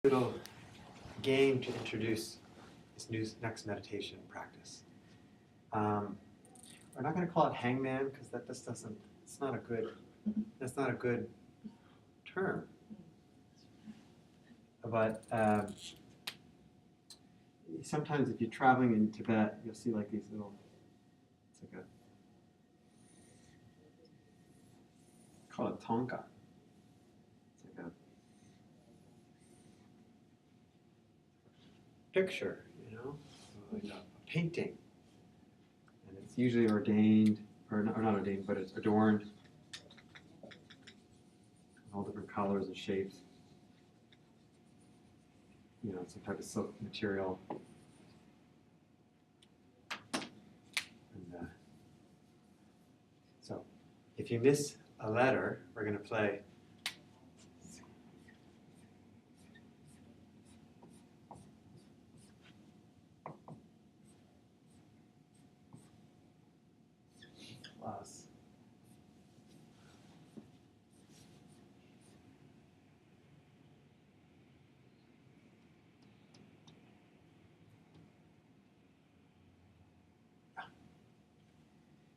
Little game to introduce this next meditation practice. We're not going to call it hangman because that just doesn't. It's not a good. That's not a good term. But sometimes if you're traveling in Tibet, you'll see like these little. It's like a. Call it tonka. It's like a picture, like a painting, and it's usually ordained, or not ordained, but it's adorned, all different colors and shapes. Some type of silk material. And so, if you miss a letter, we're going to play. Plus.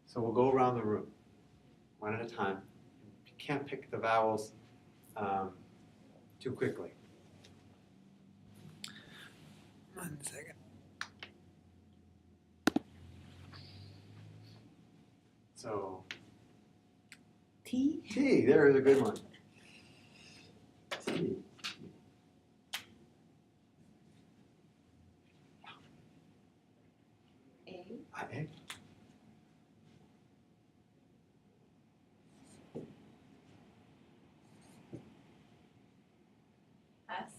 So we'll go around the room, one at a time. You can't pick the vowels too quickly. 1 second. So, T. T, there is a good one. T. A. I. S.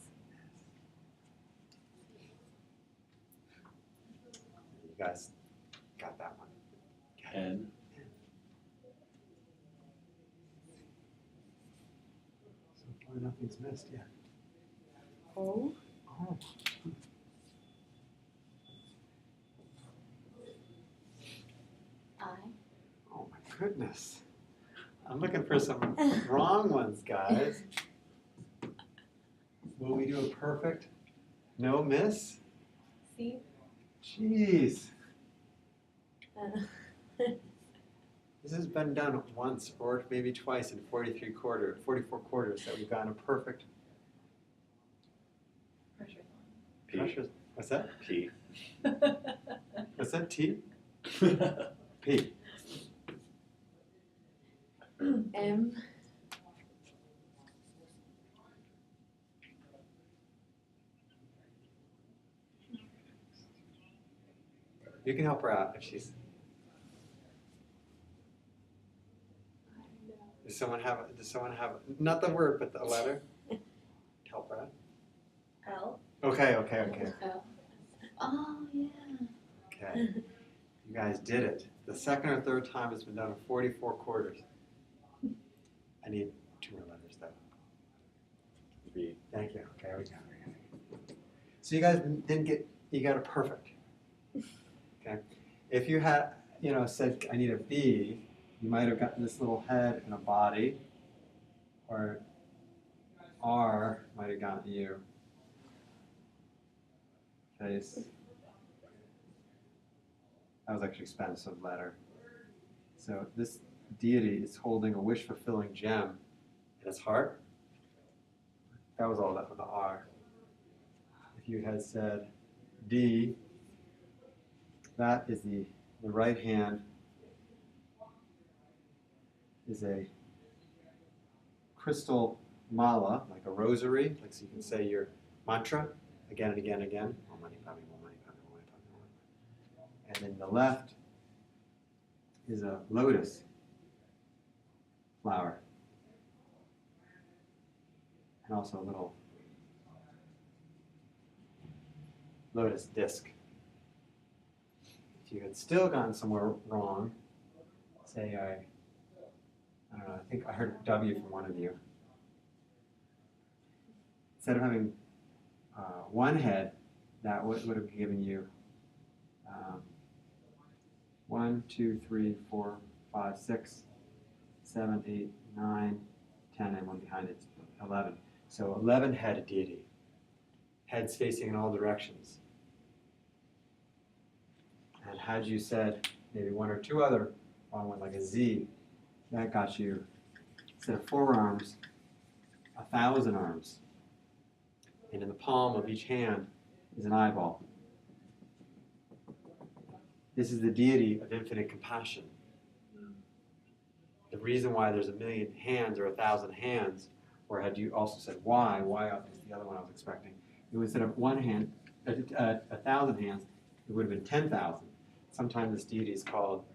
You guys got that one. N. So far nothing's missed yet. O. Oh. I. Oh my goodness. I'm looking for some wrong ones, guys. Will we do a perfect no miss? C. Jeez. This has been done once or maybe twice in 44 quarters that we've gotten a perfect. Pressure. P. Pressure. What's that? P. What's that? T? P. M. You can help her out if she's. Does someone have not the word but the letter? Help her out. L. Okay. L. Oh yeah. Okay. You guys did it. The second or third time it's been done in 44 quarters. I need 2 more letters though. B. Thank you. Okay, we got it. So you guys you got a perfect. Okay. If you had, said I need a B, you might have gotten this little head and a body, or R might have gotten you. Face. That was actually expensive letter. So this deity is holding a wish-fulfilling gem in its heart. That was all that with the R. If you had said D, that is the right hand is a crystal mala, like a rosary, like so you can say your mantra again and again and again. Om mani padme, Om mani padme, Om mani padme, Om mani padme. And then the left is a lotus flower. And also a little lotus disc. If you had still gotten somewhere wrong, say I don't know, I think I heard W from one of you. Instead of having one head, that would have given you 1, 2, 3, 4, 5, 6, 7, 8, 9, 10, and one behind it, 11. So 11 head deity. heads facing in all directions. And had you said maybe one or two other wrong ones, like a Z, that got you, instead of 4 arms, 1,000 arms. And in the palm of each hand is an eyeball. This is the deity of infinite compassion. The reason why there's 1,000,000 hands or 1,000 hands, or had you also said why was the other one I was expecting. It was instead of 1 hand, 1,000 hands, it would have been 10,000. Sometimes this deity is called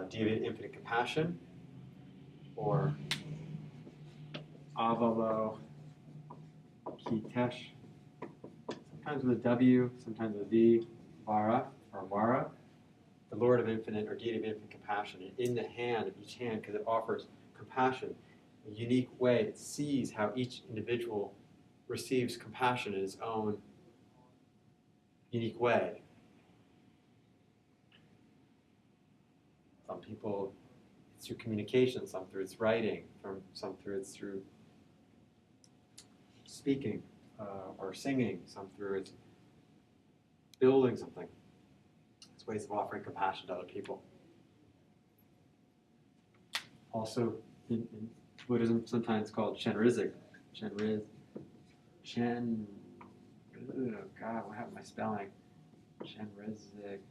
deity of infinite compassion, or Avalo Kitesh. Sometimes with a W, sometimes with a V, Vara or Vara. The Lord of Infinite or Deity of Infinite Compassion. And in the hand of each hand, because it offers compassion, a unique way, it sees how each individual receives compassion in his own unique way. Some people, it's through communication, some through its writing, some through it's through speaking or singing, some through its building something. Ways of offering compassion to other people. Also, in Buddhism, sometimes it's called Chenrizik. Oh God, what happened to my spelling? Chenrizik.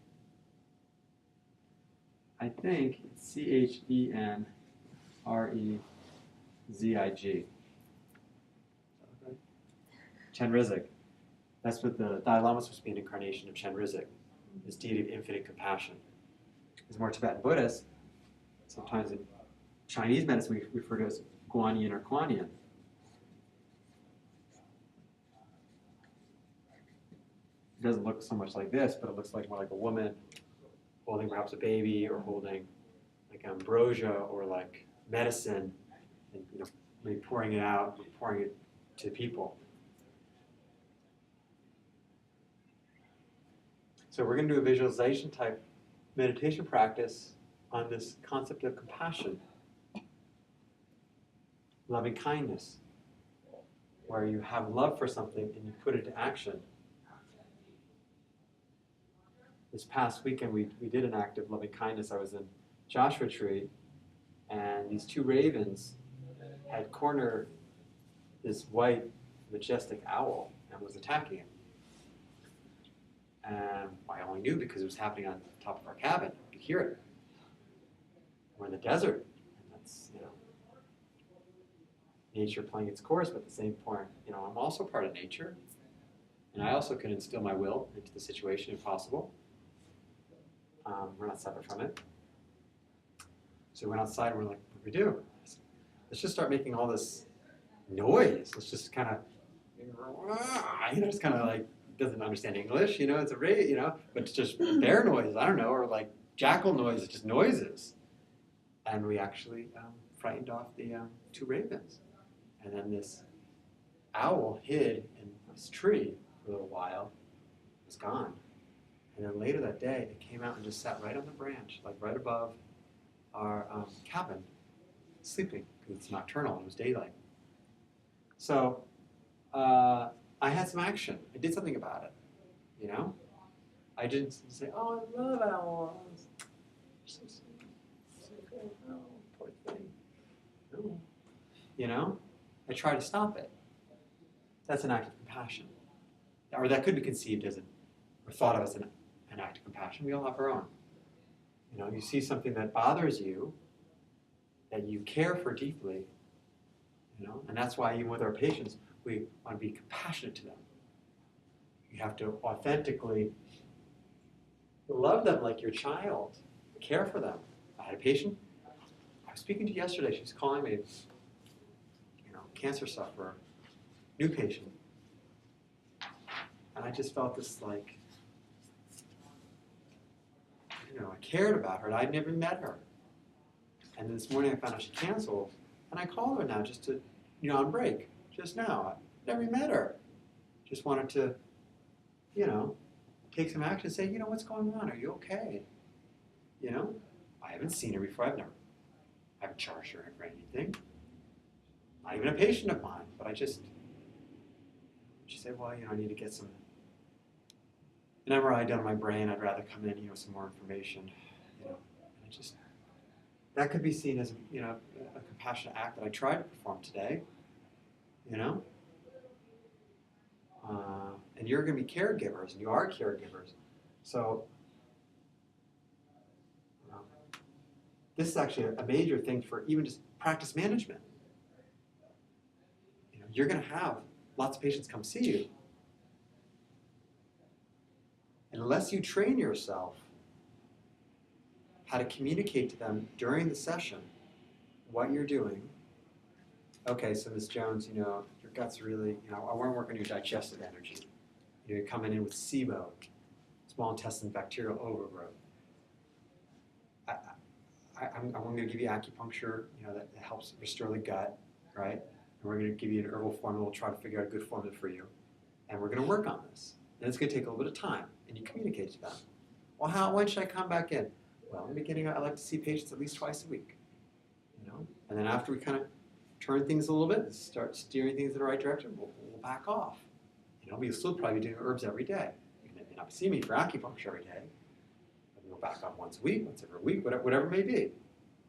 I think it's Chenrezig. Chenrizik. That's what the Dalai Lama was supposed to be, an incarnation of Chenrizik. This deity of infinite compassion. As more Tibetan Buddhists, sometimes in Chinese medicine we refer to as Guanyin or Kuan Yin. It doesn't look so much like this, but it looks like more like a woman holding perhaps a baby, or holding like ambrosia or like medicine, and maybe pouring it out, pouring it to people. So we're going to do a visualization type meditation practice on this concept of compassion, loving kindness, where you have love for something and you put it into action. This past weekend we did an act of loving kindness. I was in Joshua Tree, and these 2 ravens had cornered this white majestic owl and was attacking it. And I only knew because it was happening on top of our cabin. You could hear it. We're in the desert, and that's nature playing its course. But at the same point, I'm also part of nature, and I also can instill my will into the situation if possible. We're not separate from it. So we went outside, and we're like, what do we do? Let's just start making all this noise. Let's just kind of, just kind of like. Doesn't understand English, it's a but it's just bear noises, I don't know, or like jackal noises, just noises. And we actually frightened off the 2 ravens. And then this owl hid in this tree for a little while, was gone. And then later that day, it came out and just sat right on the branch, like right above our cabin, sleeping, because it's nocturnal, it was daylight. So, I had some action. I did something about it, I didn't say, oh, I love owls. So good. Oh, poor thing. No. I try to stop it. That's an act of compassion. Or that could be conceived as or thought of as an act of compassion. We all have our own. You see something that bothers you, that you care for deeply, and that's why even with our patients, we want to be compassionate to them. You have to authentically love them like your child, care for them. I had a patient, I was speaking to yesterday, she was calling me, cancer sufferer, new patient. And I just felt this like, I cared about her, and I'd never met her. And this morning I found out she canceled, and I called her now just to, on break. Just now. I never met her. Just wanted to, take some action and say, what's going on? Are you okay? I haven't seen her before. I haven't charged her for anything. Not even a patient of mine, but I just She said, well, I need to get an MRI done on my brain. I'd rather come in, with some more information, And it just, that could be seen as, a compassionate act that I tried to perform today, And you're going to be caregivers, and you are caregivers. So this is actually a major thing for even just practice management. You're going to have lots of patients come see you. And unless you train yourself how to communicate to them during the session what you're doing, okay, so Ms. Jones, your gut's really, I want to work on your digestive energy. You're coming in with SIBO, small intestine bacterial overgrowth. I'm going to give you acupuncture, that helps restore the gut, right? And we're going to give you an herbal formula. We'll try to figure out a good formula for you. And we're going to work on this. And it's going to take a little bit of time. And you communicate to them. Well, when should I come back in? Well, in the beginning, I like to see patients at least twice a week. And then after we kind of turn things a little bit and start steering things in the right direction, we'll back off. We'll still probably be doing herbs every day. You may not see me for acupuncture every day. We'll back up once a week, once every week, whatever it may be.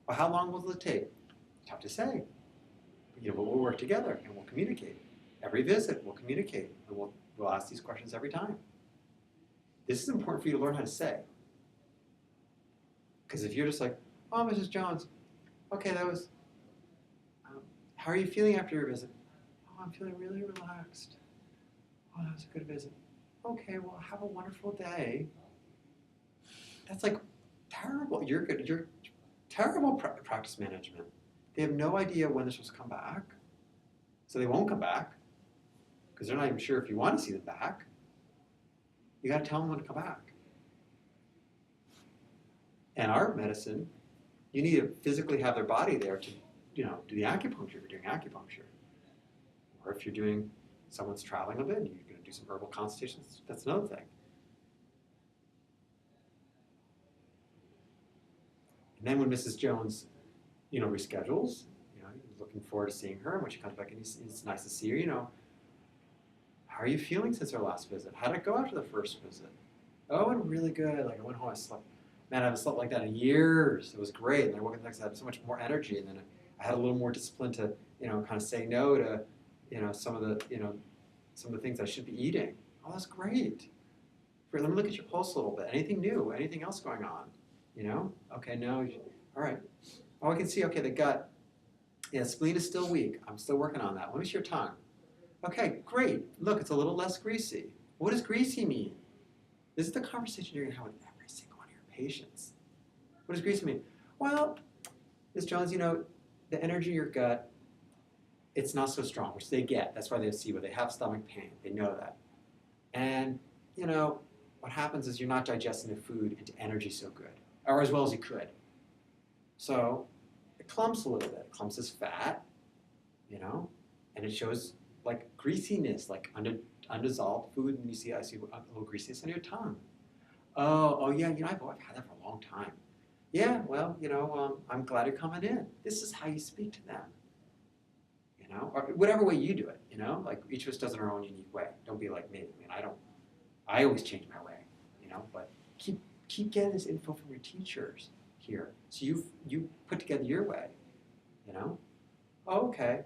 Well, how long will it take? Tough to say. But we'll work together and we'll communicate. Every visit, we'll communicate. And we'll ask these questions every time. This is important for you to learn how to say. Because if you're just like, oh, Mrs. Jones, okay, that was, how are you feeling after your visit? Oh, I'm feeling really relaxed. Oh, that was a good visit. Okay, well, have a wonderful day. That's like terrible. You're good. You're terrible practice management. They have no idea when they're supposed to come back. So they won't come back because they're not even sure if you want to see them back. You got to tell them when to come back. And our medicine, you need to physically have their body there to, do the acupuncture if you're doing acupuncture. Or if you're doing, someone's traveling a bit, and you're going to do some herbal consultations, that's another thing. And then when Mrs. Jones, reschedules, looking forward to seeing her, and when she comes back, and it's nice to see her, how are you feeling since our last visit? How did it go after the first visit? Oh, it went really good. Like, I went home, I slept. Man, I haven't slept like that in years. It was great. And I woke up the next day, I had so much more energy, and then I had a little more discipline to, kind of say no to, some of the things I should be eating. Oh, that's great. Great. Let me look at your pulse a little bit. Anything new? Anything else going on? Okay, no. All right. Oh, I can see. Okay, the gut. Yeah, spleen is still weak. I'm still working on that. Let me see your tongue. Okay, great. Look, it's a little less greasy. What does greasy mean? This is the conversation you're going to have with every single one of your patients. What does greasy mean? Well, Ms. Jones, the energy in your gut, it's not so strong, which they get. That's why they have SIBO. They have stomach pain. They know that. And, what happens is you're not digesting the food into energy so good, or as well as you could. So it clumps a little bit. It clumps as fat, and it shows like greasiness, like undissolved food, and I see a little greasiness on your tongue. Oh yeah, I've had that for a long time. Yeah, well, I'm glad you're coming in. This is how you speak to them. Or whatever way you do it, like each of us does it in our own unique way. Don't be like me. I always change my way, but keep getting this info from your teachers here. So you put together your way, Oh, okay.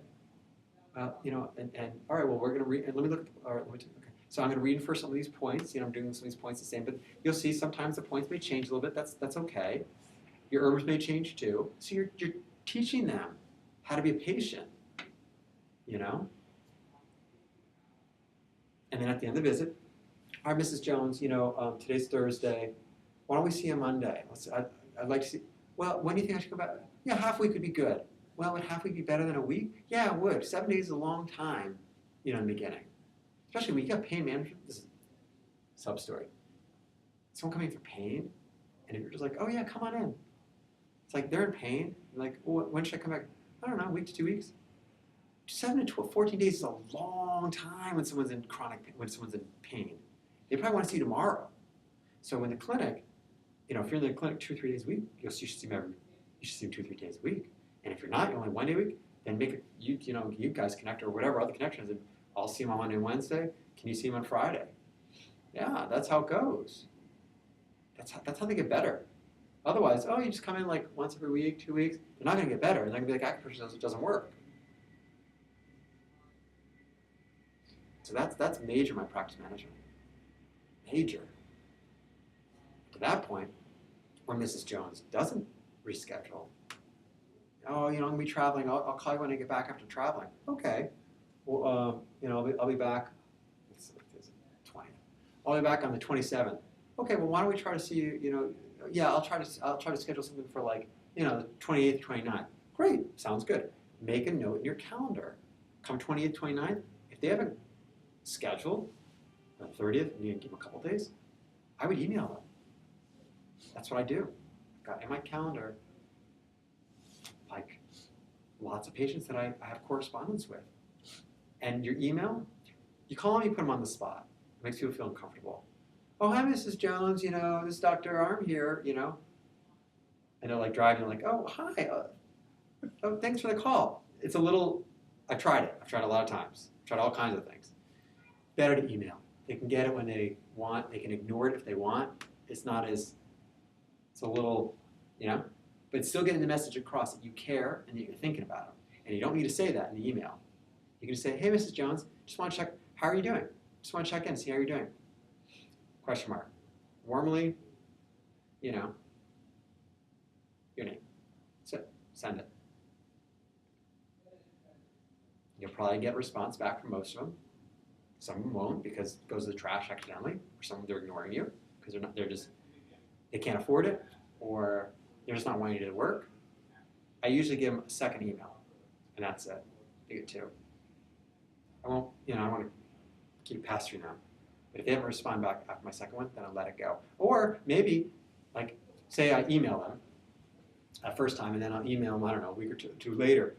And all right, well, we're going to read, and let me look, all right, okay. So I'm going to read for some of these points, I'm doing some of these points the same, but you'll see sometimes the points may change a little bit, that's okay. Your herbs may change too. So you're teaching them how to be a patient, And then at the end of the visit, all right, Mrs. Jones, today's Thursday, why don't we see you Monday? I'd like to see, well, when do you think I should go back? Yeah, half week would be good. Well, would half week be better than a week? Yeah, it would. 7 days is a long time, in the beginning. Especially when you got pain management. This is a sub-story. Someone coming for pain, and if you're just like, oh yeah, come on in. It's like they're in pain. You're like, well, when should I come back? I don't know, a week to 2 weeks. 7 to 14 days is a long time when someone's in chronic pain, when someone's in pain. They probably want to see you tomorrow. So in the clinic, if you're in the clinic 2 or 3 days a week, you should see them 2 or 3 days a week. And if you're not, you're only 1 day a week, then make it, you guys connect or whatever other connections, and I'll see them on Monday and Wednesday, Can you see them on Friday? Yeah, that's how it goes. That's how they get better. Otherwise, oh, you just come in like once every week, 2 weeks. They're not going to get better. They're going to be like, acupressure doesn't work. So that's major in my practice management. Major. To that point, when Mrs. Jones doesn't reschedule, oh, I'm going to be traveling. I'll call you when I get back after traveling. Okay. Well, I'll be back. It's 20th. I'll be back on the 27th. Okay. Well, why don't we try to see you? Yeah, I'll try to schedule something for like the 28th, 29th. Great. Sounds good. Make a note in your calendar. Come 28th, 29th. If they haven't scheduled the 30th, and you give them a couple days, I would email them. That's what I do. Got in my calendar like lots of patients that I have correspondence with. And your email, you call them, you put them on the spot. It makes people feel uncomfortable. Oh, hi, Mrs. Jones, this is Dr. Armm here, And they're like driving, like, oh, hi, oh, thanks for the call. It's a little, I've tried it. I've tried a lot of times. I've tried all kinds of things. Better to email. They can get it when they want. They can ignore it if they want. It's not as, it's a little, but it's still getting the message across that you care and that you're thinking about them. And you don't need to say that in the email. You can just say, hey, Mrs. Jones, just want to check, how are you doing? Just want to check in, see how you're doing. Question mark. Warmly, your name. That's it. Send it. You'll probably get a response back from most of them. Some of them won't because it goes to the trash accidentally, or some of them they're ignoring you because they can't afford it, or they're just not wanting you to work. I usually give them a second email, and that's it. They get two. I won't to keep past through now. But if they haven't responded back after my second one, then I'll let it go. Or maybe, like, say I email them that first time, and then I'll email them, I don't know, a week or two later.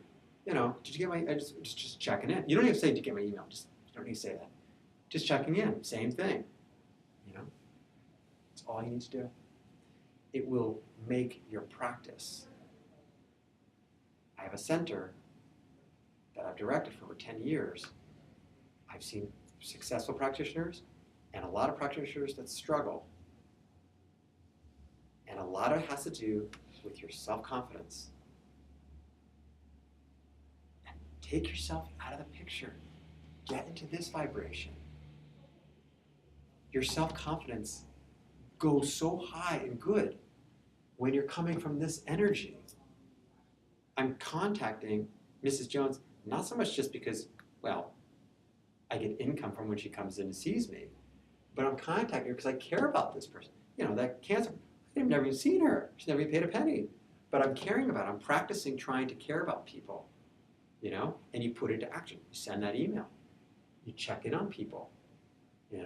Did you get my, just checking in. You don't even say, did you get my email? You don't need to say that. Just checking in, same thing. It's all you need to do. It will make your practice. I have a center that I've directed for over 10 years. I've seen successful practitioners and a lot of practitioners that struggle. And a lot of it has to do with your self-confidence. And take yourself out of the picture. Get into this vibration. Your self-confidence goes so high and good when you're coming from this energy. I'm contacting Mrs. Jones not so much just because, I get income from when she comes in and sees me, but I'm contacting her because I care about this person. That cancer, I've never even seen her. She's never even paid a penny. But I'm caring about it. I'm practicing trying to care about people, and you put it into action. You send that email. You check in on people, you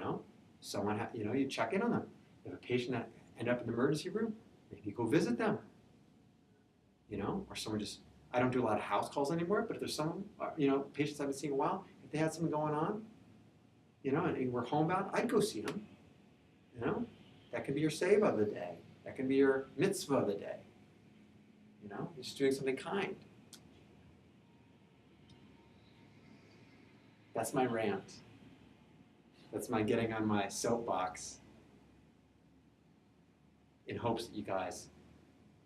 check in on them. If a patient that end up in the emergency room, maybe you go visit them, or someone I don't do a lot of house calls anymore, but if there's someone, patients I haven't seen in a while, if they had something going on, and we're homebound, I'd go see them, That can be your save of the day. That can be your mitzvah of the day. You're just doing something kind. That's my rant. That's my getting on my soapbox in hopes that you guys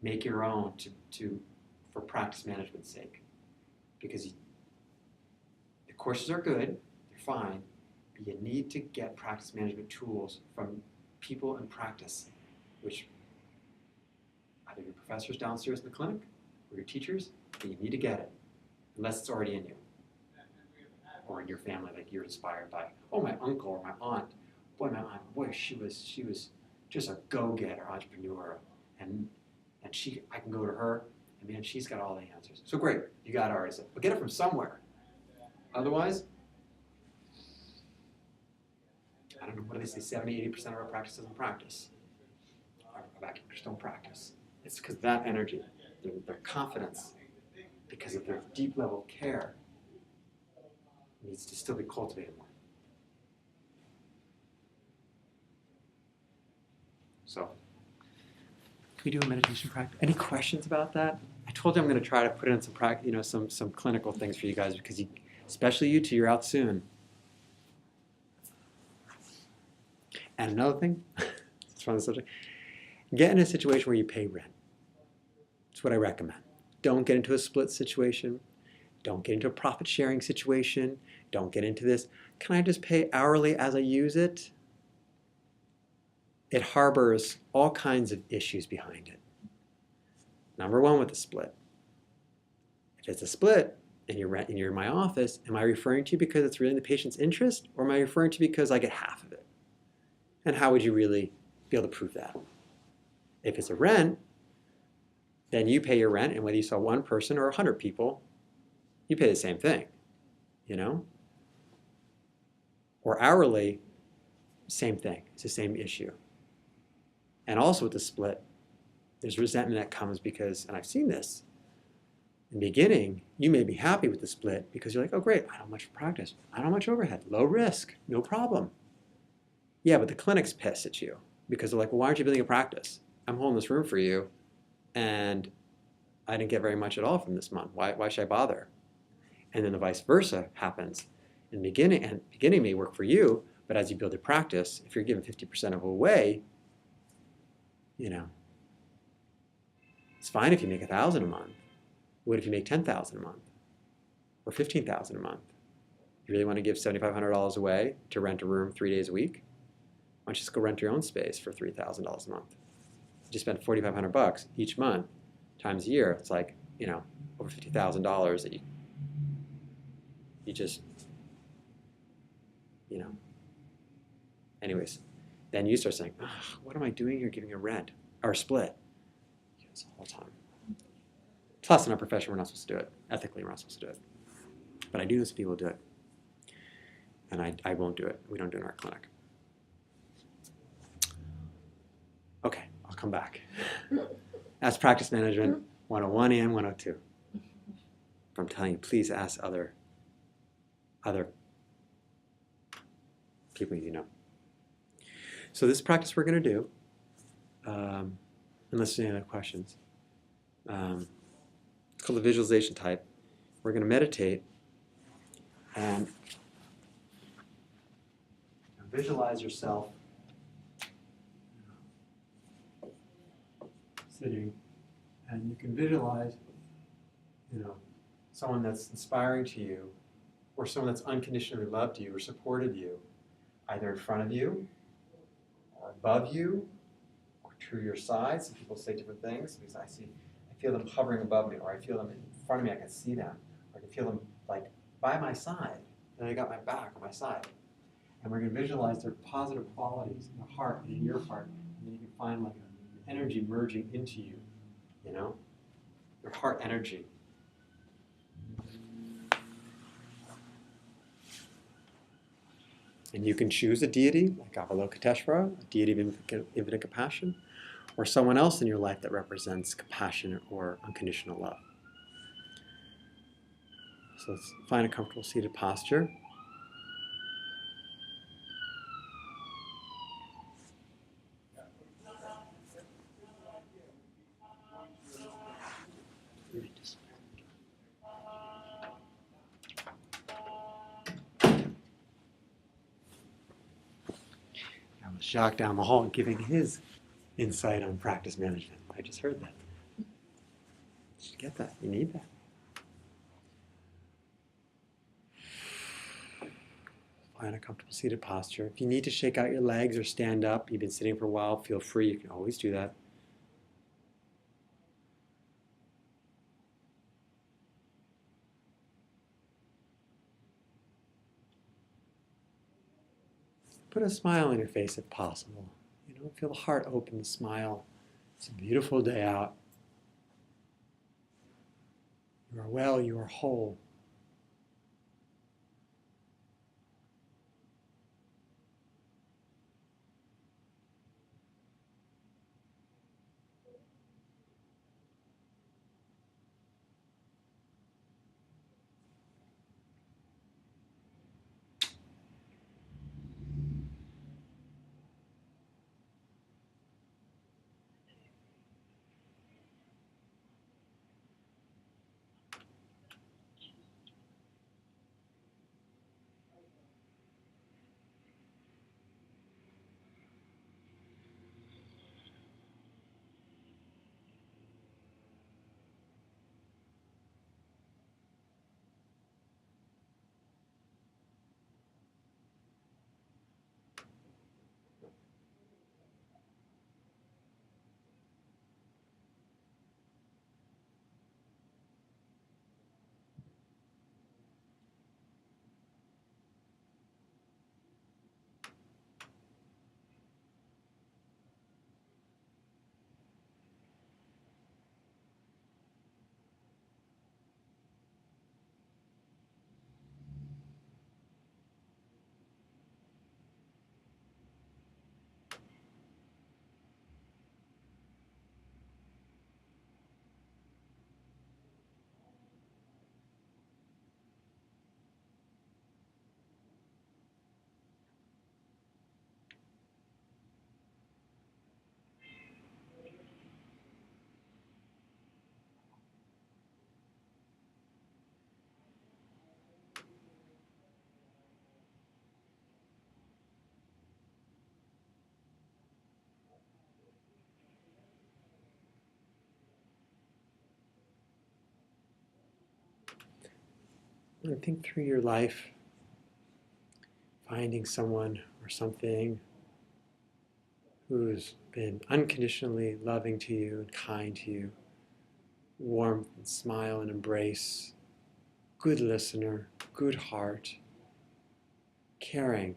make your own for practice management's sake. Because the courses are good, they're fine, but you need to get practice management tools from people in practice, which either your professors downstairs in the clinic or your teachers, but you need to get it, unless it's already in you. Or in your family, like you're inspired by, my uncle or my aunt. My aunt, she was just a go-getter entrepreneur. And I can go to her, and man, she's got all the answers. So great, you got it already. But get it from somewhere. Otherwise, I don't know, what do they say, 70-80% of our practice doesn't practice. Our acupuncturists don't practice. It's because of that energy, their confidence, because of their deep level of care, needs to still be cultivated more. So, can we do a meditation practice? Any questions about that? I told you I'm going to try to put in some clinical things for you guys because especially you two, you're out soon. And another thing, it's from the subject, get in a situation where you pay rent. That's what I recommend. Don't get into a split situation. Don't get into a profit sharing situation. Don't get into this, can I just pay hourly as I use it? It harbors all kinds of issues behind it. Number one with the split. If it's a split and you're in my office, am I referring to you because it's really in the patient's interest, or am I referring to you because I get half of it? And how would you really be able to prove that? If it's a rent, then you pay your rent, and whether you saw one person or 100 people, you pay the same thing, you know? Or hourly, same thing. It's the same issue. And also with the split, there's resentment that comes because, and I've seen this, in the beginning, you may be happy with the split because you're like, oh great, I don't have much practice. I don't have much overhead, low risk, no problem. Yeah, but the clinic's pissed at you because they're like, well, why aren't you building a practice? I'm holding this room for you, and I didn't get very much at all from this month. Why should I bother? And then the vice versa happens. In the beginning, and beginning may work for you, but as you build a practice, if you're giving 50% of it away, you know, it's fine if you make 1,000 a month. What if you make 10,000 a month or 15,000 a month? You really want to give $7,500 away to rent a room 3 days a week? Why don't you just go rent your own space for $3,000 a month? You just spend $4,500 each month times a year. It's like, you know, over $50,000 that you just, you know. Anyways, then you start saying, what am I doing here giving a rent or a split? Yes, all the time. Plus, in our profession, we're not supposed to do it. Ethically, we're not supposed to do it. But I do know some people do it. And I won't do it. We don't do it in our clinic. Okay, I'll come back. That's practice management 101 and 102. I'm telling you, please ask other people you know. So this practice we're going to do, unless there's any other questions, it's called the visualization type. We're going to meditate and visualize yourself sitting, and you can visualize, you know, someone that's inspiring to you, or someone that's unconditionally loved you or supported you, either in front of you, or above you, or to your side. Some people say different things because I feel them hovering above me, or I feel them in front of me, I can see them, or I can feel them like by my side, and I got my back on my side. And we're going to visualize their positive qualities in the heart and in your heart, and then you can find like an energy merging into you, you know, your heart energy. And you can choose a deity, like Avalokiteshvara, a deity of infinite compassion, or someone else in your life that represents compassion or unconditional love. So let's find a comfortable seated posture. I was Jacques down the hall giving his insight on practice management. I just heard that. You should get that. You need that. Find a comfortable seated posture. If you need to shake out your legs or stand up, you've been sitting for a while, feel free. You can always do that. Put a smile on your face if possible. You know, feel the heart open, smile. It's a beautiful day out. You are well, you are whole. And think through your life, finding someone or something who's been unconditionally loving to you and kind to you, warmth and smile and embrace, good listener, good heart, caring.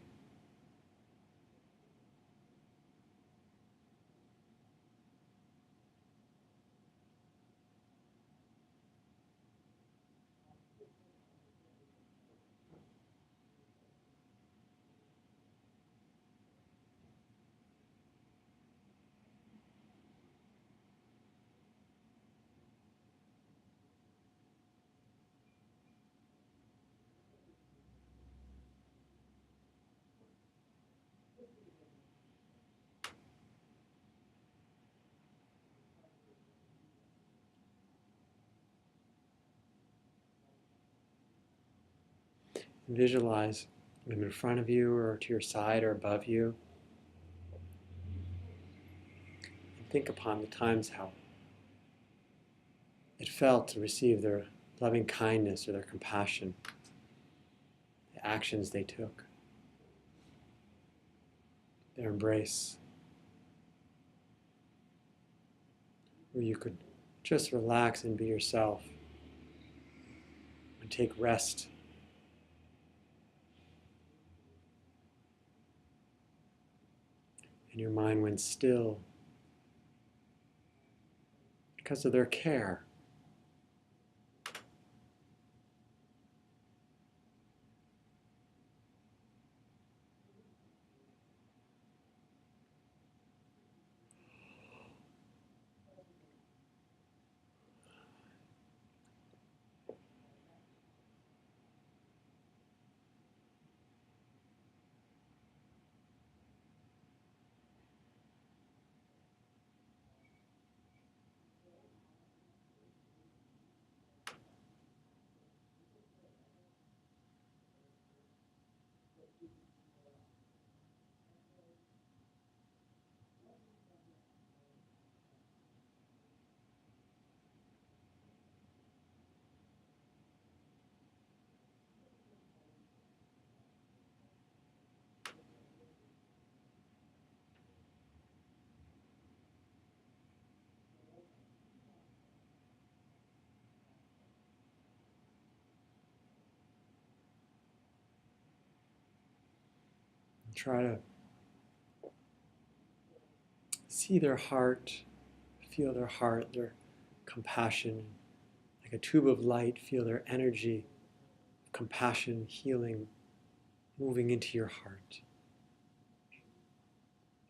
Visualize them in front of you or to your side or above you. And think upon the times how it felt to receive their loving kindness or their compassion, the actions they took, their embrace, where you could just relax and be yourself and take rest. And your mind went still because of their care. Try to see their heart, feel their heart, their compassion. Like a tube of light, feel their energy, compassion, healing, moving into your heart.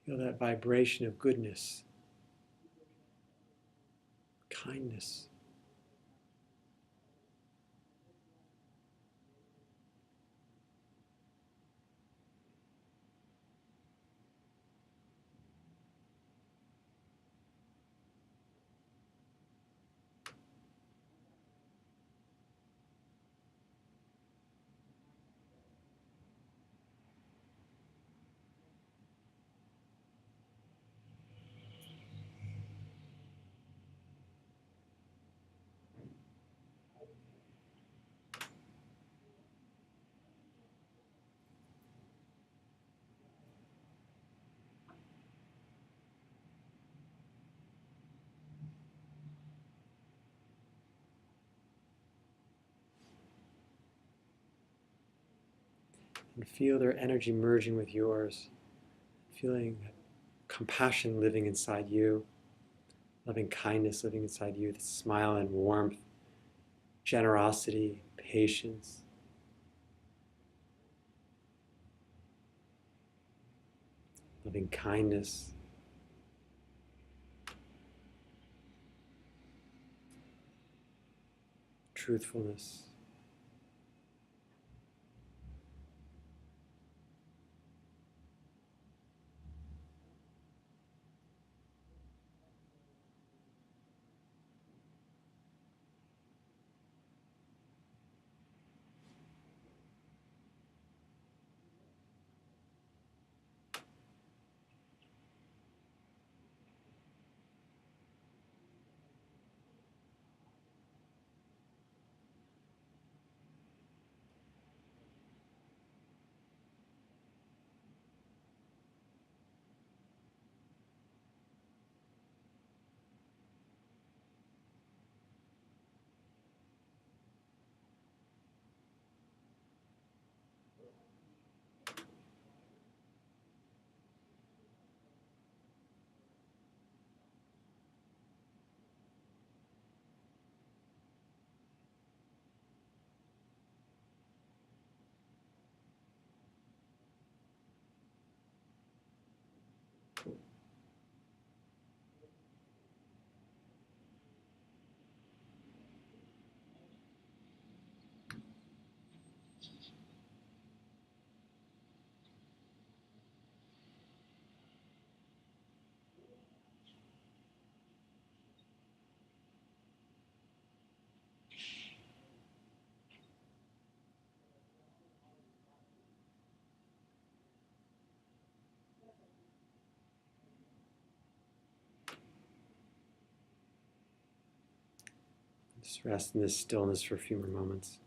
Feel that vibration of goodness, kindness. And feel their energy merging with yours, feeling compassion living inside you, loving kindness living inside you, the smile and warmth, generosity, patience. Loving kindness, truthfulness. Just rest in this stillness for a few more moments.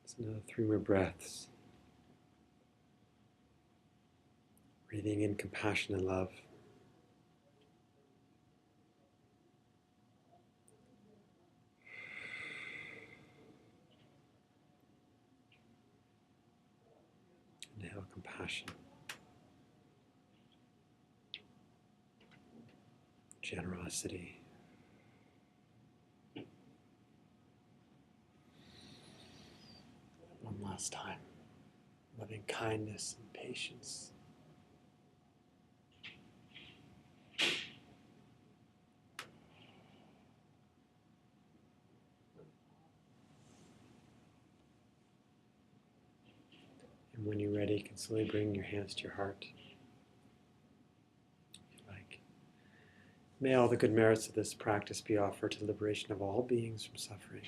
Just another 3 more breaths. Breathing in compassion and love. Inhale compassion. Generosity. One last time. Loving kindness and patience. And when you're ready, you can slowly bring your hands to your heart. If you like. May all the good merits of this practice be offered to the liberation of all beings from suffering.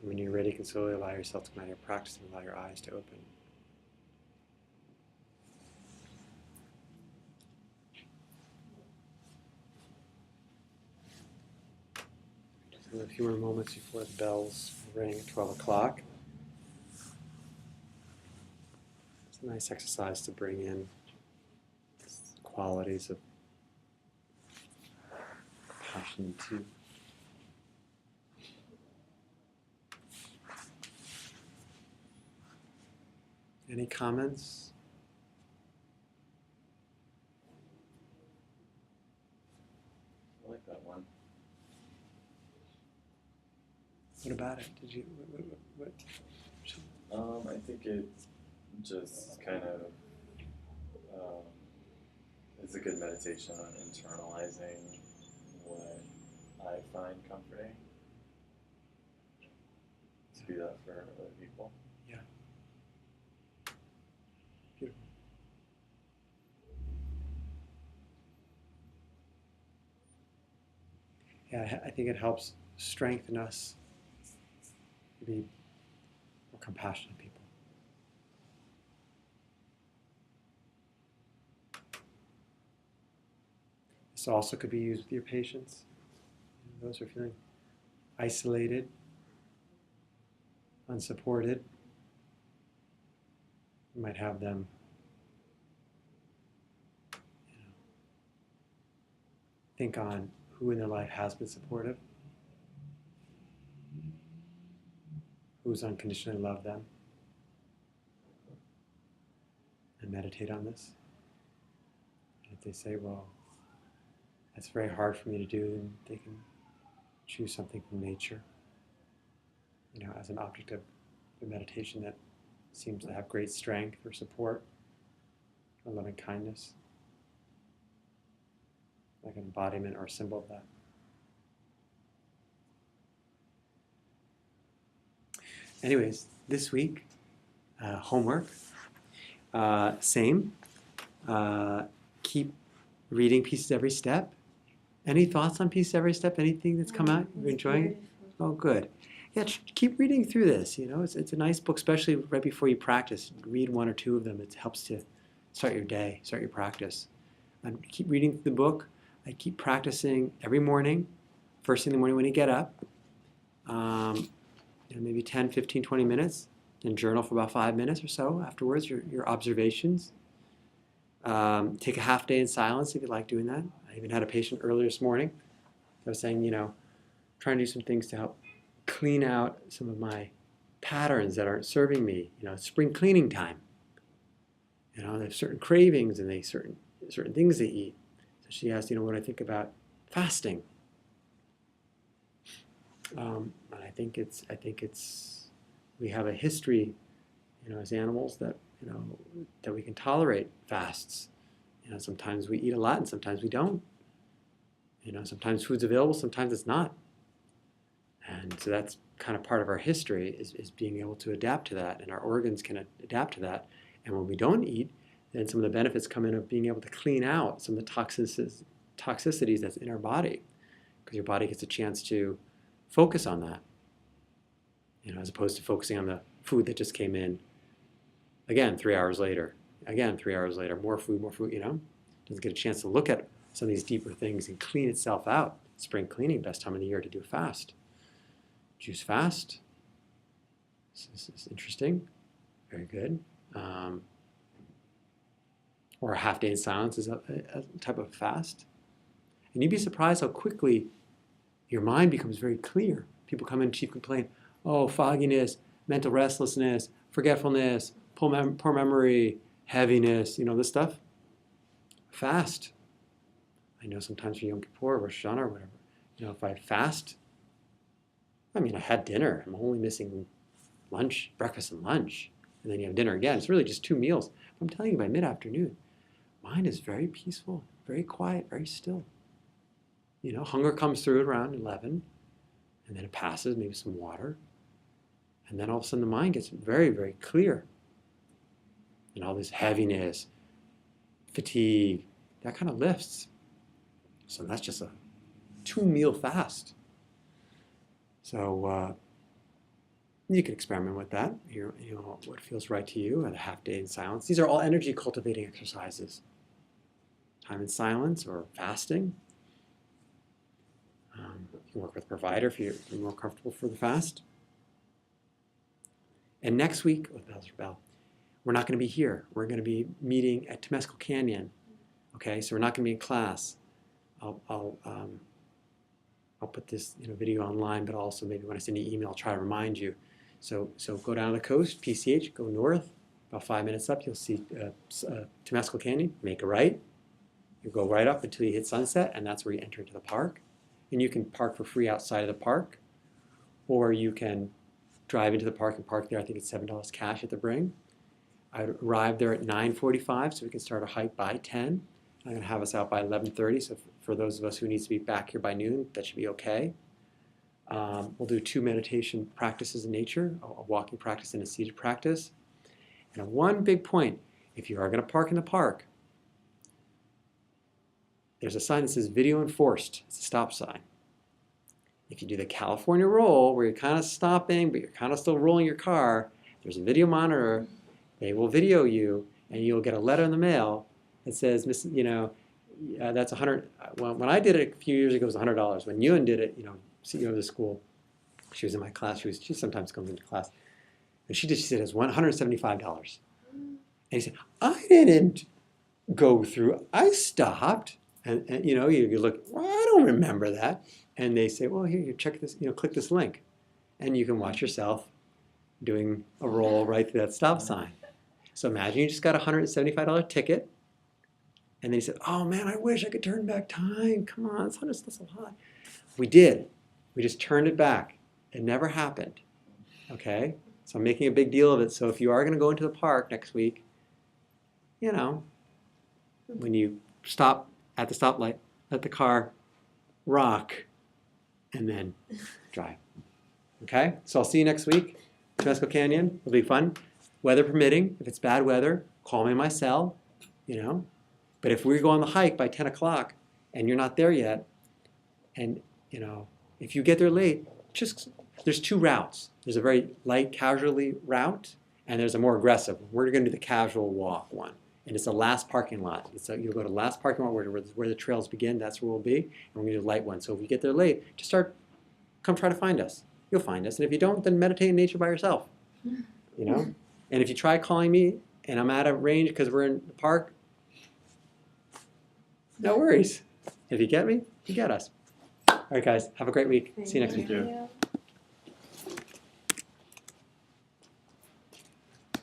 And when you're ready, you can slowly allow yourself to come out of your practice and allow your eyes to open. Just a few more moments before the bells ring at 12 o'clock. It's a nice exercise to bring in qualities of passion too. Any comments? I like that one. What about it? Did you? What? I think it just kind of is a good meditation on internalizing what I find comforting. To do that for other people. Yeah. Beautiful. Yeah, I think it helps strengthen us to be more compassionate people. This also could be used with your patients. Those who are feeling isolated, unsupported. You might have them, think on who in their life has been supportive, who's unconditionally loved them, and meditate on this. And if they say, well, that's very hard for me to do, then they can choose something from nature, as an object of meditation that seems to have great strength or support or loving kindness, like an embodiment or a symbol of that. Anyways, this week, homework, same. Keep reading Pieces Every Step. Any thoughts on Pieces Every Step? Anything that's come out? You're enjoying it? Oh, good. Yeah, keep reading through this. It's a nice book, especially right before you practice. Read one or two of them. It helps to start your day, start your practice. And keep reading the book. I keep practicing every morning, first thing in the morning when you get up. Maybe 10, 15, 20 minutes. Then journal for about 5 minutes or so afterwards, your observations. Take a half day in silence if you like doing that. I even had a patient earlier this morning. I was saying, trying to do some things to help clean out some of my patterns that aren't serving me. Spring cleaning time. They have certain cravings and certain things they eat. So she asked, what I think about fasting. And I think it's we have a history, as animals that that we can tolerate fasts. Sometimes we eat a lot and sometimes we don't. Sometimes food's available, sometimes it's not. And so that's kind of part of our history is being able to adapt to that, and our organs can adapt to that. And when we don't eat, then some of the benefits come in of being able to clean out some of the toxicities that's in our body, because your body gets a chance to focus on that, as opposed to focusing on the food that just came in. Again, 3 hours later. Again, 3 hours later. More food, Doesn't get a chance to look at some of these deeper things and clean itself out. Spring cleaning, best time of the year to do a fast. Juice fast. This is interesting. Very good. Or a half day in silence is a type of fast. And you'd be surprised how quickly your mind becomes very clear. People come in and chief complain, fogginess, mental restlessness, forgetfulness, poor memory, heaviness, this stuff. Fast. I know sometimes for Yom Kippur or Rosh Hashanah or whatever, if I fast, I had dinner. I'm only missing lunch, breakfast and lunch. And then you have dinner again. It's really just 2 meals. I'm telling you, by mid-afternoon, mind is very peaceful, very quiet, very still. Hunger comes through at around 11, and then it passes, maybe some water. And then all of a sudden the mind gets very, very clear. And all this heaviness, fatigue, that kind of lifts. So that's just a 2-meal fast. So you can experiment with that. What feels right to you, and a half day in silence. These are all energy cultivating exercises. Time in silence or fasting. You can work with a provider if you're more comfortable for the fast. And next week, we're not going to be here. We're going to be meeting at Temescal Canyon. Okay, so we're not going to be in class. I'll put this video online, but also maybe when I send you an email, I'll try to remind you. So go down the coast, PCH, go north, About 5 minutes up, you'll see Temescal Canyon. Make a right. You go right up until you hit Sunset, and that's where you enter into the park. And you can park for free outside of the park, or you can drive into the park and park there. I think it's $7 cash at the Bring. I arrived there at 9:45, so we can start a hike by 10. I'm going to have us out by 11:30, so for those of us who need to be back here by noon, that should be okay. We'll do 2 meditation practices in nature, a walking practice and a seated practice. And one big point, if you are going to park in the park, there's a sign that says video enforced. It's a stop sign. If you do the California roll, where you're kind of stopping, but you're kind of still rolling your car, there's a video monitor. They will video you, and you'll get a letter in the mail that says, that's $100. When I did it a few years ago, it was $100. When Ewan did it, CEO of the school, she was in my class. She sometimes comes into class, and she said it was $175. And he said, I didn't go through. I stopped, and you look. Well, I don't remember that. And they say, well, here, you check this. Click this link, and you can watch yourself doing a roll right through that stop sign. So imagine you just got a $175 ticket, and they said, oh man, I wish I could turn back time. Come on, that's a lot. We did. We just turned it back. It never happened. Okay? So I'm making a big deal of it. So if you are going to go into the park next week, when you stop at the stoplight, let the car rock and then drive. Okay? So I'll see you next week. Temescal Canyon. It'll be fun. Weather permitting. If it's bad weather, call me in my cell. But if we go on the hike by 10 o'clock and you're not there yet, and if you get there late, there's 2 routes. There's a very light, casually route, and there's a more aggressive. We're going to do the casual walk one, and it's the last parking lot. You'll go to the last parking lot where the trails begin. That's where we'll be, and we're going to do the light one. So if you get there late, come try to find us. You'll find us, and if you don't, then meditate in nature by yourself. And if you try calling me and I'm out of range because we're in the park, no worries. If you get me, you get us. All right, guys, have a great week. See you next week. you. Yeah.